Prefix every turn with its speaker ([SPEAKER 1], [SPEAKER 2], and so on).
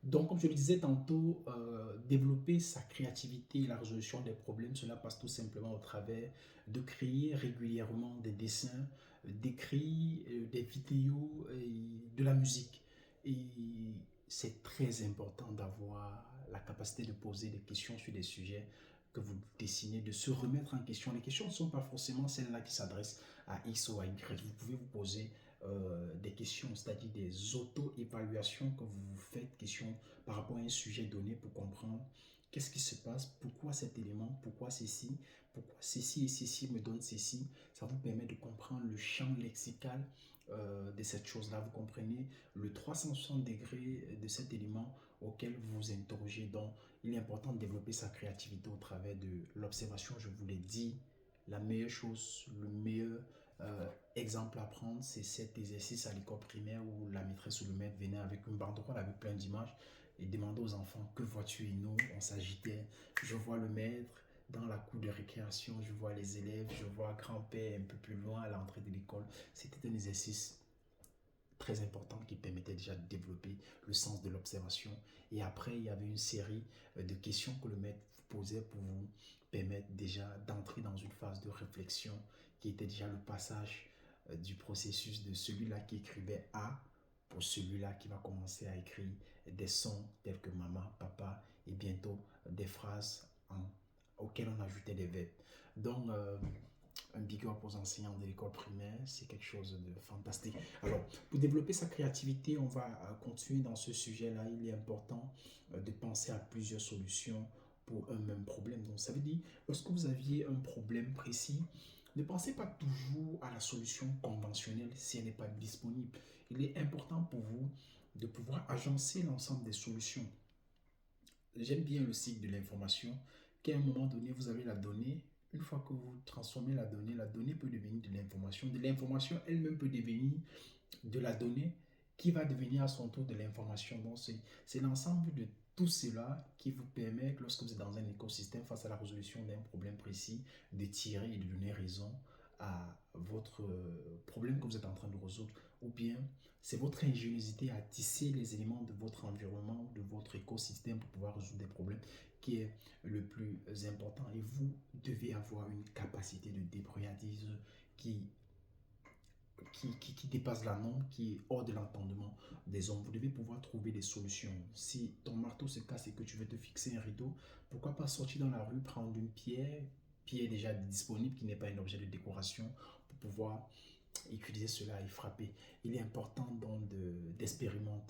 [SPEAKER 1] Donc, comme je le disais tantôt, développer sa créativité et la résolution des problèmes, cela passe tout simplement au travers de créer régulièrement des dessins, d'écrire des vidéos et de la musique. Et c'est très important d'avoir la capacité de poser des questions sur des sujets que vous dessinez, de se remettre en question. Les questions ne sont pas forcément celles-là qui s'adressent à X ou à Y. Vous pouvez vous poser des questions, c'est-à-dire des auto-évaluations que vous vous faites, questions par rapport à un sujet donné pour comprendre qu'est-ce qui se passe, pourquoi cet élément, pourquoi ceci et ceci me donnent ceci. Ça vous permet de comprendre le champ lexical de cette chose-là. Vous comprenez le 360 degrés de cet élément auquel vous vous interrogez. Donc, il est important de développer sa créativité au travers de l'observation, je vous l'ai dit. La meilleure chose, le meilleur exemple à prendre, c'est cet exercice à l'école primaire où la maîtresse ou le maître venait avec une banderole avec plein d'images et demandait aux enfants que vois-tu, et nous, on s'agitait. Je vois le maître dans la cour de récréation, je vois les élèves, je vois grand-père un peu plus loin à l'entrée de l'école. C'était un exercice très important qui permettait déjà de développer le sens de l'observation. Et après, il y avait une série de questions que le maître vous posait pour vous permettre déjà d'entrer dans une phase de réflexion qui était déjà le passage du processus de celui-là qui écrivait A pour celui-là qui va commencer à écrire des sons tels que maman, papa et bientôt des phrases auxquelles on ajoutait des verbes. Donc, un big up aux enseignants de l'école primaire, c'est quelque chose de fantastique. Alors, pour développer sa créativité, on va continuer dans ce sujet-là. Il est important de penser à plusieurs solutions pour un même problème. Donc, ça veut dire, lorsque vous aviez un problème précis, ne pensez pas toujours à la solution conventionnelle si elle n'est pas disponible. Il est important pour vous de pouvoir agencer l'ensemble des solutions. J'aime bien le cycle de l'information, qu'à un moment donné, vous avez la donnée. Une fois que vous transformez la donnée peut devenir de l'information. De l'information elle-même peut devenir de la donnée qui va devenir à son tour de l'information. Donc, c'est l'ensemble de tout cela qui vous permet, lorsque vous êtes dans un écosystème face à la résolution d'un problème précis, de tirer et de donner raison à votre problème que vous êtes en train de résoudre. Ou bien, c'est votre ingéniosité à tisser les éléments de votre environnement, de votre écosystème pour pouvoir résoudre des problèmes qui est le plus important. Et vous devez avoir une capacité de débrouillardise qui dépasse la norme, qui est hors de l'entendement des hommes. Vous devez pouvoir trouver des solutions. Si ton marteau se casse et que tu veux te fixer un rideau, pourquoi pas sortir dans la rue, prendre une pierre déjà disponible, qui n'est pas un objet de décoration, pour pouvoir utiliser cela et frapper. Il est important donc d'expérimenter